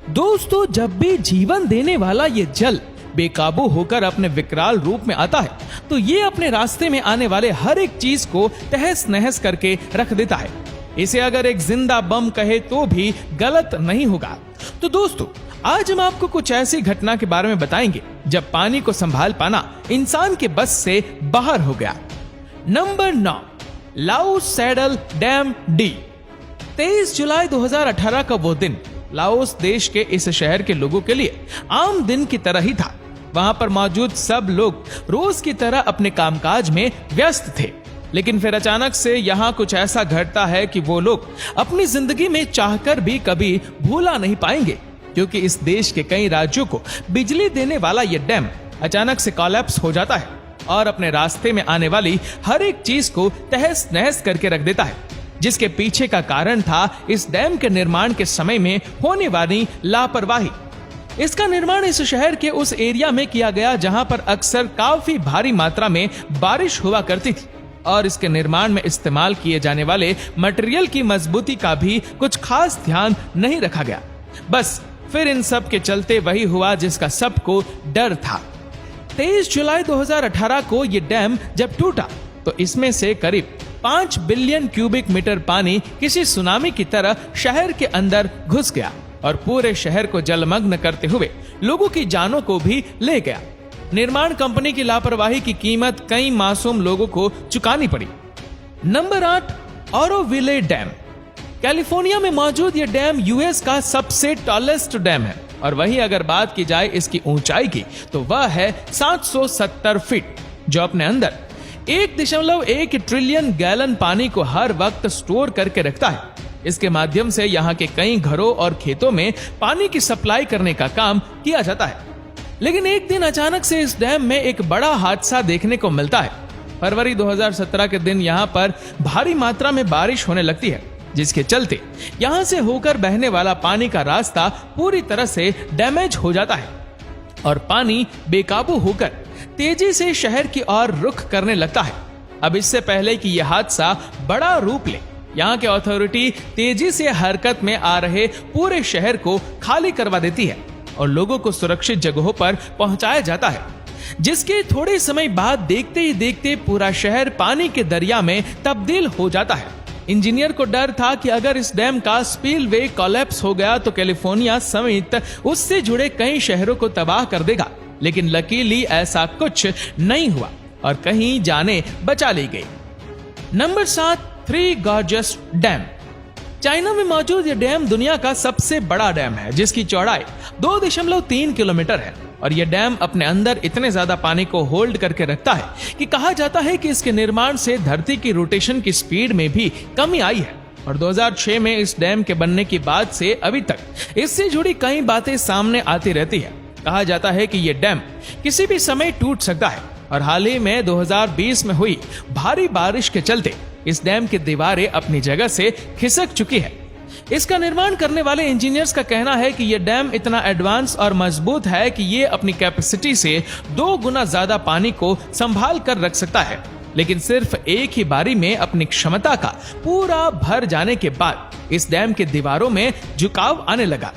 दोस्तों, जब भी जीवन देने वाला ये जल बेकाबू होकर अपने विकराल रूप में आता है तो ये अपने रास्ते में आने वाले हर एक चीज को तहस नहस करके रख देता है। इसे अगर एक जिंदा बम कहे तो भी गलत नहीं होगा। तो दोस्तों, आज हम आपको कुछ ऐसी घटना के बारे में बताएंगे जब पानी को संभाल पाना इंसान के बस से बाहर हो गया। Number 9, Laos saddle dam D. 23 जुलाई 2018 का वो दिन लाओस देश के इस शहर के लोगों के लिए आम दिन की तरह ही था। वहां पर मौजूद सब लोग रोज की तरह अपने कामकाज में व्यस्त थे, लेकिन फिर अचानक से यहाँ कुछ ऐसा घटता है कि वो लोग अपनी जिंदगी में चाहकर भी कभी भूला नहीं पाएंगे, क्योंकि इस देश के कई राज्यों को बिजली देने वाला ये डैम अचानक से कोलैप्स हो जाता है और अपने रास्ते में आने वाली हर एक चीज को तहस नहस करके रख देता है, जिसके पीछे का कारण था इस डैम के निर्माण के समय में होने वाली लापरवाही। इसका निर्माण इस शहर के उस एरिया में किया गया जहां पर अक्सर काफी भारी मात्रा में बारिश हुआ करती थी और इसके निर्माण में इस्तेमाल किए जाने वाले मटेरियल की मजबूती का भी कुछ खास ध्यान नहीं रखा गया। बस फिर इन सब के चलते वही हुआ जिसका सबको डर था। 23 जुलाई 2018 को ये डैम जब टूटा तो इसमें से करीब 5 बिलियन क्यूबिक मीटर पानी किसी सुनामी की तरह शहर के अंदर घुस गया और पूरे शहर को जलमग्न करते हुए लोगों की जानों को भी ले गया। निर्माण कंपनी की लापरवाही की कीमत कई मासूम लोगों को चुकानी पड़ी। Number 8, Auroville dam. कैलिफोर्निया में मौजूद यह डैम यूएस का सबसे टॉलेस्ट डैम है और वहीं अगर बात की जाए इसकी ऊंचाई की तो वह है 770 फीट, जो अपने अंदर 1.1 ट्रिलियन गैलन पानी को हर वक्त स्टोर करके रखता है। इसके माध्यम से यहाँ के कई घरों और खेतों में पानी की सप्लाई करने का काम किया जाता है। लेकिन एक दिन अचानक से इस डैम में एक बड़ा हादसा देखने को मिलता है। फरवरी 2017 के दिन यहाँ पर भारी मात्रा में बारिश होने लगती है, जिसके चलते यहाँ से होकर बहने वाला पानी का रास्ता पूरी तरह से डैमेज हो जाता है और पानी बेकाबू होकर तेजी से शहर की ओर रुख करने लगता है। अब इससे पहले कि यह हादसा बड़ा रूप ले, यहाँ के अथॉरिटी तेजी से हरकत में आ रहे पूरे शहर को खाली करवा देती है और लोगों को सुरक्षित जगहों पर पहुंचाया जाता है, जिसके थोड़े समय बाद देखते ही देखते पूरा शहर पानी के दरिया में तब्दील हो जाता है। इंजीनियर को डर था कि अगर इस डैम का स्पिलवे कोलैप्स हो गया तो कैलिफोर्निया समेत उससे जुड़े कई शहरों को तबाह कर देगा, लेकिन लकीली ऐसा कुछ नहीं हुआ और कहीं जाने बचा ली गई। Number 7, three gorgeous dam. China में मौजूद यह डैम दुनिया का सबसे बड़ा डैम है, जिसकी चौड़ाई 2.3 किलोमीटर है और यह डैम अपने अंदर इतने ज्यादा पानी को होल्ड करके रखता है कि कहा जाता है कि इसके निर्माण से धरती की रोटेशन की स्पीड में भी कमी आई है। और 2006 में इस डैम के बनने के बाद से अभी तक इससे जुड़ी कई बातें सामने आती रहती है। कहा जाता है कि यह डैम किसी भी समय टूट सकता है और हाल ही में 2020 में हुई भारी बारिश के चलते इस डैम की दीवारें अपनी जगह से खिसक चुकी है। इसका निर्माण करने वाले इंजीनियर्स का कहना है कि यह डैम इतना एडवांस और मजबूत है कि ये अपनी कैपेसिटी से 2 गुना ज्यादा पानी को संभाल कर रख सकता है, लेकिन सिर्फ एक ही बारी में अपनी क्षमता का पूरा भर जाने के बाद इस डैम के दीवारों में झुकाव आने लगा,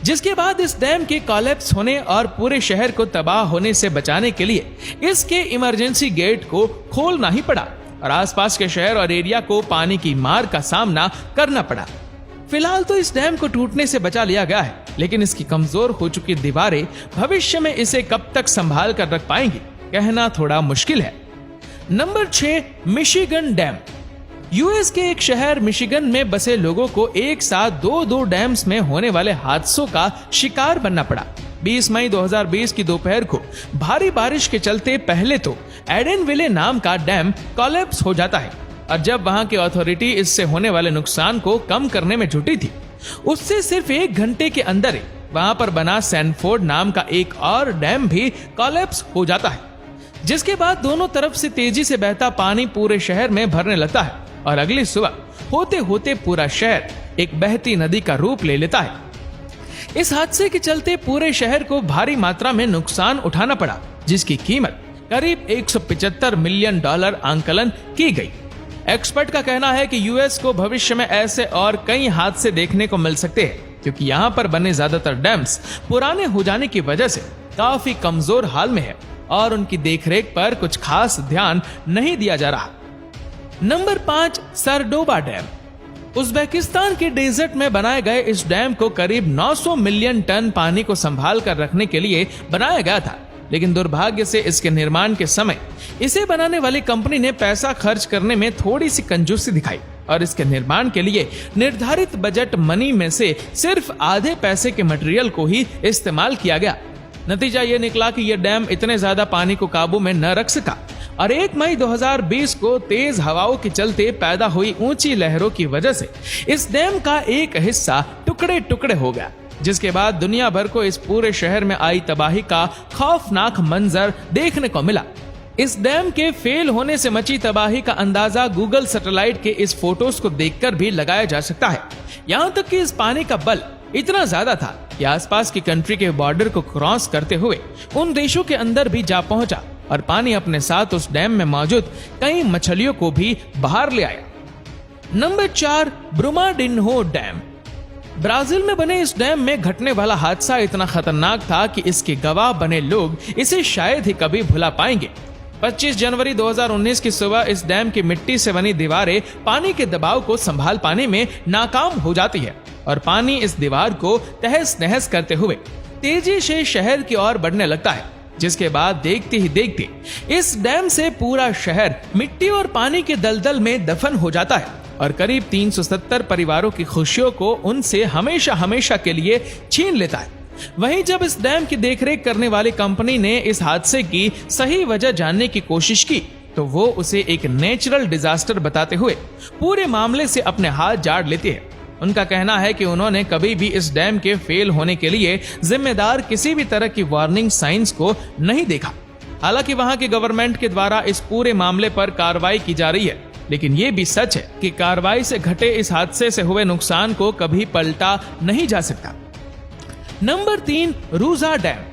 जिसके बाद इस डैम के कोलैप्स होने और पूरे शहर को तबाह होने से बचाने के लिए इसके इमरजेंसी गेट को खोलना ही पड़ा और आसपास के शहर और एरिया को पानी की मार का सामना करना पड़ा। फिलहाल तो इस डैम को टूटने से बचा लिया गया है, लेकिन इसकी कमजोर हो चुकी दीवारें भविष्य में इसे कब तक संभाल कर रख पाएंगी, कहना थोड़ा मुश्किल है। Number 6, Michigan dam. यूएस के एक शहर मिशिगन में बसे लोगों को एक साथ दो डैम्स में होने वाले हादसों का शिकार बनना पड़ा। 20 मई 2020 की दोपहर को भारी बारिश के चलते पहले तो एडेनविले नाम का डैम कोलैप्स हो जाता है और जब वहां की अथॉरिटी इससे होने वाले नुकसान को कम करने में जुटी थी, उससे सिर्फ 1 घंटे के अंदर ही वहां पर बना सैनफोर्ड नाम का एक और डैम भी कोलैप्स हो जाता है, जिसके बाद दोनों तरफ से तेजी से बहता पानी पूरे शहर में भरने लगता है और अगली सुबह होते होते पूरा शहर एक बहती नदी का रूप ले लेता है। इस हादसे के चलते पूरे शहर को भारी मात्रा में नुकसान उठाना पड़ा, जिसकी कीमत करीब $175 मिलियन आंकलन की गई। एक्सपर्ट का कहना है कि यूएस को भविष्य में ऐसे और कई हादसे देखने को मिल सकते हैं क्योंकि यहाँ पर बने ज्यादातर डैम्स पुराने हो जाने की वजह से काफी कमजोर हाल में है और उनकी देखरेख पर कुछ खास ध्यान नहीं दिया जा रहा। Number 5, Sardoba dam. उज्बेकिस्तान के डेजर्ट में बनाए गए इस डैम को करीब 900 मिलियन टन पानी को संभाल कर रखने के लिए बनाया गया था, लेकिन दुर्भाग्य से इसके निर्माण के समय इसे बनाने वाली कंपनी ने पैसा खर्च करने में थोड़ी सी कंजूसी दिखाई और इसके निर्माण के लिए निर्धारित बजट मनी में से सिर्फ आधे पैसे के मटेरियल को ही इस्तेमाल किया गया। नतीजा ये निकला कि यह डैम इतने ज्यादा पानी को काबू में न रख सका और 1 मई 2020 को तेज हवाओं के चलते पैदा हुई ऊंची लहरों की वजह से इस डैम का एक हिस्सा टुकड़े टुकड़े हो गया, जिसके बाद दुनिया भर को इस पूरे शहर में आई तबाही का खौफनाक मंजर देखने को मिला। इस डैम के फेल होने से मची तबाही का अंदाजा गूगल सैटेलाइट के इस फोटोज को देखकर भी लगाया जा सकता है। यहाँ तक कि इस पानी का बल इतना ज्यादा था कि आसपास की कंट्री के बॉर्डर को क्रॉस करते हुए उन देशों के अंदर भी जा पहुंचा और पानी अपने साथ उस डैम में मौजूद कई मछलियों को भी बाहर ले आया। Number 4, ब्रुमाडिन्हो dam. ब्राजील में बने इस डैम में घटने वाला हादसा इतना खतरनाक था कि इसके गवाह बने लोग इसे शायद ही कभी भुला पाएंगे। 25 जनवरी 2019 की सुबह इस डैम की मिट्टी से बनी दीवारें पानी के दबाव को संभाल पाने में नाकाम हो जाती है और पानी इस दीवार को तहस नहस करते हुए तेजी से शहर की ओर बढ़ने लगता है, जिसके बाद देखते ही देखते इस डैम से पूरा शहर मिट्टी और पानी के दलदल में दफन हो जाता है और करीब 370 परिवारों की खुशियों को उनसे हमेशा हमेशा के लिए छीन लेता है। वहीं जब इस डैम की देखरेख करने वाली कंपनी ने इस हादसे की सही वजह जानने की कोशिश की तो वो उसे एक नेचुरल डिजास्टर बताते हुए पूरे मामले से अपने हाथ झाड़ लेती है। उनका कहना है कि उन्होंने कभी भी इस डैम के फेल होने के लिए जिम्मेदार किसी भी तरह की वार्निंग साइंस को नहीं देखा। हालांकि वहां के गवर्नमेंट के द्वारा इस पूरे मामले पर कार्रवाई की जा रही है, लेकिन ये भी सच है कि कार्रवाई से घटे इस हादसे से हुए नुकसान को कभी पलटा नहीं जा सकता। Number 3, Ruja dam.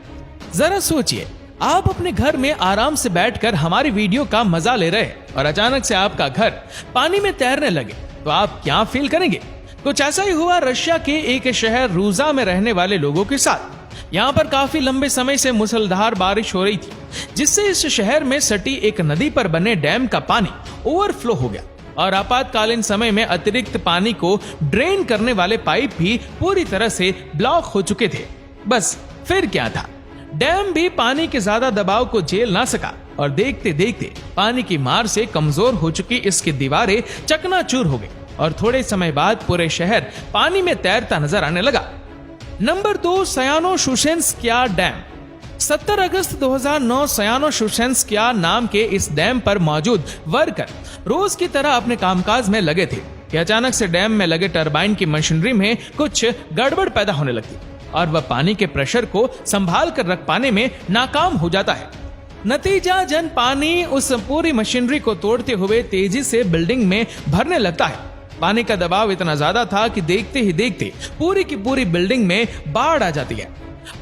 जरा सोचिए, आप अपने घर में आराम से बैठकर हमारी वीडियो का मजा ले रहे हैं और अचानक से आपका घर पानी में तैरने लगे तो आप क्या फील करेंगे? कुछ ऐसा ही हुआ रशिया के एक शहर रूजा में रहने वाले लोगों के साथ। यहाँ पर काफी लंबे समय से मूसलाधार बारिश हो रही थी, जिससे इस शहर में सटी एक नदी पर बने डैम का पानी ओवरफ्लो हो गया और आपातकालीन समय में अतिरिक्त पानी को ड्रेन करने वाले पाइप भी पूरी तरह से ब्लॉक हो चुके थे। बस फिर क्या था, डैम भी पानी के ज्यादा दबाव को झेल ना सका और देखते देखते पानी की मार से कमजोर हो चुकी इसकी दीवारें चकनाचूर हो गई और थोड़े समय बाद पूरे शहर पानी में तैरता नजर आने लगा। Number 2, सयानो-शुशेंस्क्या dam. 17 अगस्त 2009 सयानो-शुशेंस्क्या नाम के इस डैम पर मौजूद वर्कर रोज की तरह अपने कामकाज में लगे थे कि अचानक से डैम में लगे टरबाइन की मशीनरी में कुछ गड़बड़ पैदा होने लगती और वह पानी के प्रेशर को संभाल कर रख पाने में नाकाम हो जाता है। नतीजा जन पानी उस पूरी मशीनरी को तोड़ते हुए तेजी से बिल्डिंग में भरने लगता है। पानी का दबाव इतना ज्यादा था कि देखते ही देखते पूरी की पूरी बिल्डिंग में बाढ़ आ जाती है।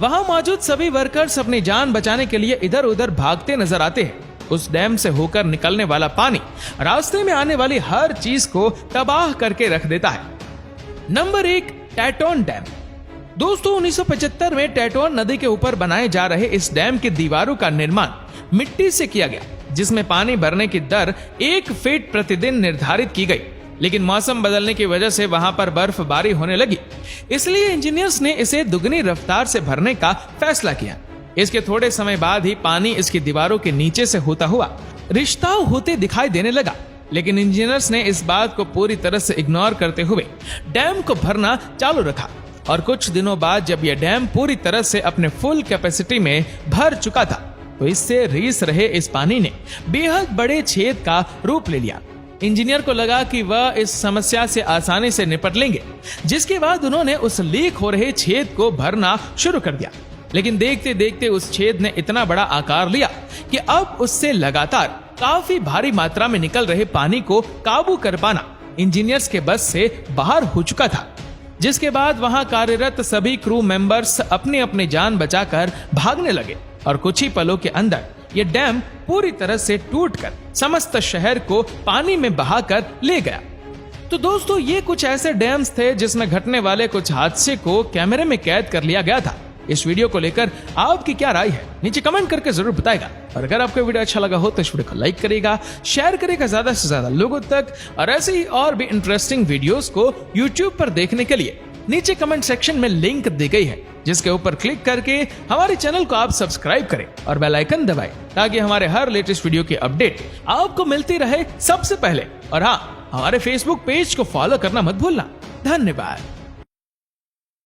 वहां मौजूद सभी वर्कर्स अपनी जान बचाने के लिए इधर उधर भागते नजर आते हैं। उस डैम से होकर निकलने वाला पानी रास्ते में आने वाली हर चीज को तबाह करके रख देता है। Number 1, Teton dam. दोस्तों, 1975 में टैटोन नदी के ऊपर बनाए जा रहे इस डैम की दीवारों का निर्माण मिट्टी से किया गया, जिसमें पानी भरने की दर 1 फीट प्रतिदिन निर्धारित की गई। लेकिन मौसम बदलने की वजह से वहां पर बर्फबारी होने लगी, इसलिए इंजीनियर्स ने इसे दुगनी रफ्तार से भरने का फैसला किया। इसके थोड़े समय बाद ही पानी इसकी दीवारों के नीचे से होता हुआ रिश्ताओं होते दिखाई देने लगा, लेकिन इंजीनियर्स ने इस बात को पूरी तरह से इग्नोर करते हुए डैम को भरना चालू रखा और कुछ दिनों बाद जब यह डैम पूरी तरह से अपने फुल कैपेसिटी में भर चुका था तो इससे रीस रहे इस पानी ने बेहद बड़े छेद का रूप ले लिया। इंजीनियर को लगा कि वह इस समस्या से आसानी से निपट लेंगे, जिसके बाद उन्होंने उस लीक हो रहे छेद को भरना शुरू कर दिया। लेकिन देखते देखते उस छेद ने इतना बड़ा आकार लिया कि अब उससे लगातार काफी भारी मात्रा में निकल रहे पानी को काबू कर पाना इंजीनियर्स के बस से बाहर हो चुका था, जिसके बाद वहां कार्यरत सभी क्रू मेंबर्स अपनी अपनी जान बचाकर भागने लगे और कुछ ही पलों के अंदर ये डैम पूरी तरह से टूटकर समस्त शहर को पानी में बहाकर ले गया। तो दोस्तों ये कुछ ऐसे डैम्स थे जिसमें घटने वाले कुछ हादसे को कैमरे में कैद कर लिया गया था। इस वीडियो को लेकर आपकी क्या राय है, नीचे कमेंट करके जरूर बताएगा। और अगर आपको वीडियो अच्छा लगा हो तो इस वीडियो को लाइक करेगा, शेयर करेगा ज्यादा से ज्यादा लोगों तक। और ऐसे ही और भी इंटरेस्टिंग वीडियोस को YouTube पर देखने के लिए नीचे कमेंट सेक्शन में लिंक दी गई है, जिसके ऊपर क्लिक करके हमारे चैनल को आप सब्सक्राइब करें और बेल आइकन दबाएं, ताकि हमारे हर लेटेस्ट वीडियो की अपडेट आपको मिलती रहे सबसे पहले। और हाँ, हमारे फेसबुक पेज को फॉलो करना मत भूलना। धन्यवाद।